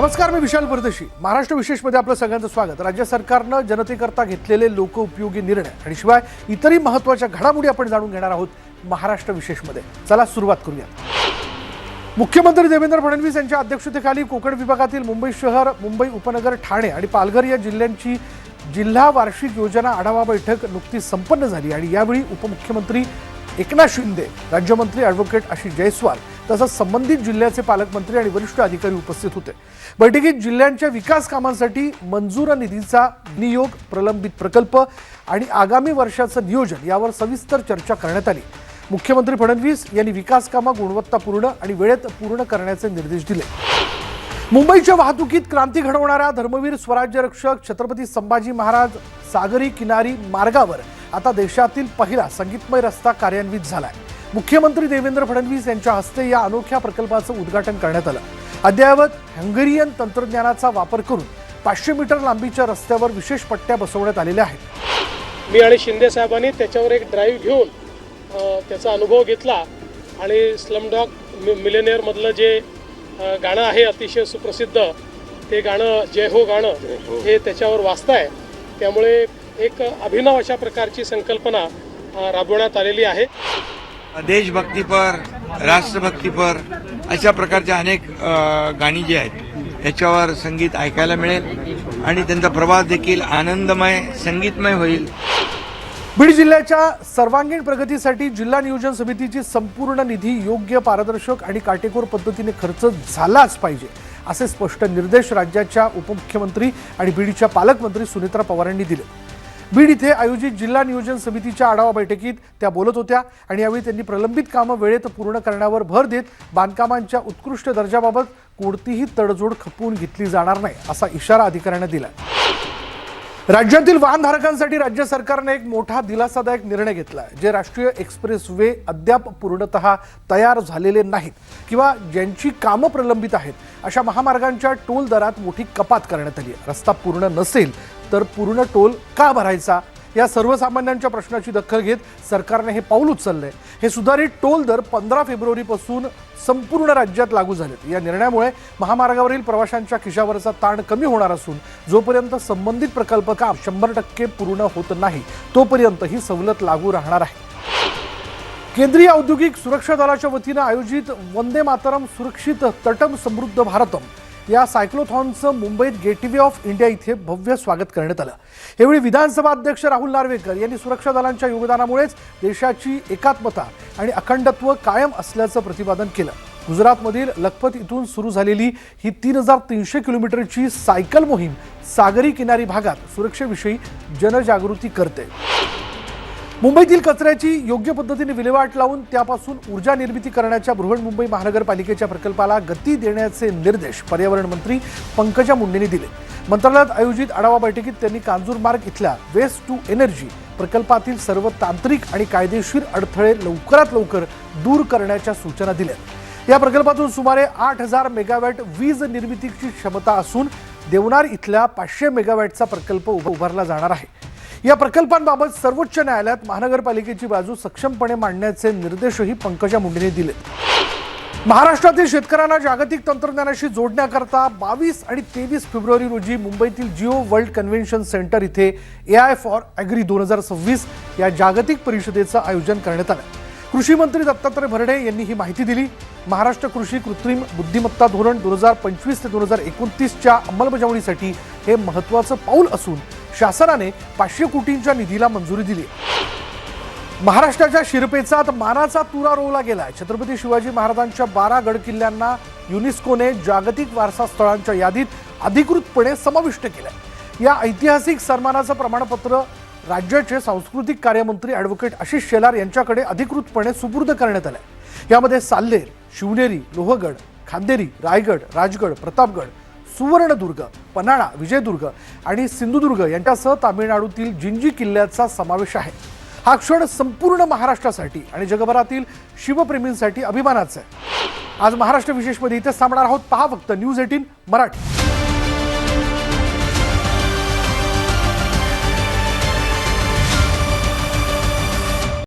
नमस्कार, मी विशाल परदेशी. महाराष्ट्र विशेषमध्ये आपलं सगळ्यांचं स्वागत. राज्य सरकारनं जनतेकरता घेतलेले लोकउपयोगी निर्णय आणि शिवाय इतरही महत्त्वाच्या घडामोडी आपण जाणून घेणार आहोत महाराष्ट्र विशेषमध्ये. चला सुरुवात करूया. मुख्यमंत्री देवेंद्र फडणवीस यांच्या अध्यक्षतेखाली कोकण विभागातील मुंबई शहर, मुंबई उपनगर, ठाणे आणि पालघर या जिल्ह्यांची जिल्हा वार्षिक योजना आढावा बैठक नुकतीच संपन्न झाली आणि यावेळी उपमुख्यमंत्री एकनाथ शिंदे, राज्यमंत्री ॲडव्होकेट आशिष जयस्वाल तसंच संबंधित जिल्ह्याचे पालकमंत्री आणि वरिष्ठ अधिकारी उपस्थित होते. बैठकीत जिल्ह्यांच्या विकास कामांसाठी मंजूर निधीचा विनियोग, प्रलंबित प्रकल्प आणि आगामी वर्षाचं नियोजन यावर सविस्तर चर्चा करण्यात आली. मुख्यमंत्री फडणवीस यांनी विकास कामं गुणवत्तापूर्ण आणि वेळेत पूर्ण करण्याचे निर्देश दिले. मुंबईच्या वाहतुकीत क्रांती घडवणारा धर्मवीर स्वराज्य रक्षक छत्रपती संभाजी महाराज सागरी किनारी मार्गावर आता देशातील पहिला संगीतमय रस्ता कार्यान्वित झालाय. मुख्यमंत्री देवेंद्र फडणवीस यांच्या हस्ते या अनोख्या प्रकल्पाचं उद्घाटन करण्यात आलं. अद्ययावत हंगेरियन तंत्रज्ञानाचा वापर करून 500 मीटर लांबीच्या रस्त्यावर विशेष पट्ट्या बसवण्यात आलेल्या आहेत. मी आणि शिंदे साहेबांनी त्याच्यावर एक ड्राईव्ह घेऊन त्याचा अनुभव घेतला आणि स्लमडॉग मिलेनियर मधलं जे गाणं आहे अतिशय सुप्रसिद्ध, ते गाणं जय हो गाणं हे त्याच्यावर वाजताय. त्यामुळे एक अभिनव अशा प्रकारची संकल्पना राबवण्यात आलेली आहे. देशभक्तीपर, राष्ट्रभक्तीपर अशा प्रकारच्या अनेक गाणी जी आहेत याच्यावर संगीत ऐकायला मिळेल आणि त्यांचा प्रवास देखील आनंदमय, संगीतमय होईल. बीड जिल्ह्याच्या सर्वांगीण प्रगतीसाठी जिल्हा नियोजन समितीची संपूर्ण निधी योग्य, पारदर्शक आणि काटेकोर पद्धतीने खर्च झालाच पाहिजे असे स्पष्ट निर्देश राज्याच्या उपमुख्यमंत्री आणि बीडच्या पालकमंत्री सुनेत्रा पवार यांनी दिले. बीड इथे आयोजित जिल्हा नियोजन समितीच्या आढावा बैठकीत त्या बोलत होत्या आणि यावेळी त्यांनी प्रलंबित कामं वेळेत पूर्ण करण्यावर भर देत बांधकामांच्या उत्कृष्ट दर्जाबाबत कोणतीही तडजोड खपवून घेतली जाणार नाही असा इशारा अधिकाऱ्यांना दिला. राज्यातील वाहनधारकांसाठी राज्य सरकारने एक मोठा दिलासादायक निर्णय घेतला. जे राष्ट्रीय एक्सप्रेस वे अद्याप पूर्णतः तयार झालेले नाहीत किंवा ज्यांची कामं प्रलंबित आहेत अशा महामार्गांच्या टोल दरात मोठी कपात करण्यात आली आहे. रस्ता पूर्ण नसेल तर पूर्ण टोल का भरायचा या सर्वसामान्यांच्या प्रश्नाची दखल घेत सरकारने हे पाऊल उचललंय. हे सुधारित टोल दर 15 फेब्रुवारीपासून संपूर्ण राज्यात लागू झालेत. या निर्णयामुळे महामार्गावरील प्रवाशांच्या खिशावरचा ताण कमी होणार असून जोपर्यंत संबंधित प्रकल्प काम 100% पूर्ण होत नाही तोपर्यंत ही सवलत लागू राहणार आहे. केंद्रीय औद्योगिक सुरक्षा दलाच्या वतीनं आयोजित वंदे मातरम सुरक्षित तटम समृद्ध भारतम या सायक्लोथॉनचं मुंबईत गेटवे ऑफ इंडिया इथे भव्य स्वागत करण्यात आलं. यावेळी विधानसभा अध्यक्ष राहुल नार्वेकर यांनी सुरक्षा दलांच्या योगदानामुळेच देशाची एकात्मता आणि अखंडत्व कायम असल्याचं प्रतिपादन केलं. गुजरातमधील लखपत इथून सुरू झालेली ही 3300 किलोमीटरची सायकल मोहीम सागरी किनारी भागात सुरक्षेविषयी जनजागृती करते. मुंबईतील कचऱ्याची योग्य पद्धतीने विल्हेवाट लावून त्यापासून ऊर्जा निर्मिती करण्याच्या बृहन्मुंबई महानगरपालिकेच्या प्रकल्पाला गती देण्याचे निर्देश पर्यावरण मंत्री पंकजा मुंडेंनी दिले. मंत्रालयात आयोजित आढावा बैठकीत त्यांनी कांजूरमार्ग इथल्या वेस्ट टू एनर्जी प्रकल्पातील सर्व तांत्रिक आणि कायदेशीर अडथळे लवकरात लवकर दूर करण्याच्या सूचना दिल्या. या प्रकल्पातून सुमारे 8000 मेगावॅट वीज निर्मितीची क्षमता असून देवनार इथल्या 500 मेगावॅटचा प्रकल्प उभारला जाणार आहे. या प्रकल्पांबाबत सर्वोच्च न्यायालयात महानगरपालिकेची बाजू सक्षमपणे मांडण्याचे निर्देशही पंकजा मुंडेंनी दिले. महाराष्ट्रातील शेतकऱ्यांना जागतिक तंत्रज्ञानाशी जोडण्याकरता 22 आणि 23 फेब्रुवारी रोजी मुंबईतील जिओ वर्ल्ड कन्व्हेन्शन सेंटर इथे AI फॉर ॲग्री 2026 या जागतिक परिषदेचं आयोजन करण्यात आलं. कृषी मंत्री दत्तात्रय भरणे यांनी ही माहिती दिली. महाराष्ट्र कृषी कृत्रिम बुद्धिमत्ता धोरण 2025 ते 2029च्या अंमलबजावणीसाठी हे महत्त्वाचं पाऊल असून शासनाने 500 कोटींच्या निधीला मंजुरी दिली. महाराष्ट्राच्या शिरपेचात मानाचा तुरा रोवला गेलाय. छत्रपती शिवाजी महाराजांच्या 12 गड किल्ल्यांना युनेस्कोने जागतिक वारसा स्थळांच्या यादीत अधिकृतपणे समाविष्ट केलंय. या ऐतिहासिक सन्मानाचं प्रमाणपत्र राज्याचे सांस्कृतिक कार्यमंत्री ॲडव्होकेट आशिष शेलार यांच्याकडे अधिकृतपणे सुपूर्द करण्यात आलंय. यामध्ये साल्हेर, शिवनेरी, लोहगड, खांदेरी, रायगड, राजगड, प्रतापगड, सुवर्णदुर्ग, पन्हाळा, विजयदुर्ग आणि सिंधुदुर्ग यांच्यासह तामिळनाडूतील जिंजी किल्ल्याचा समावेश आहे. हा क्षण संपूर्ण महाराष्ट्रासाठी आणि जगभरातील शिवप्रेमींसाठी अभिमानाचा आहे. आज महाराष्ट्र विशेषमध्ये इथेच थांबणार आहोत. पहा फक्त न्यूज 18 मराठी.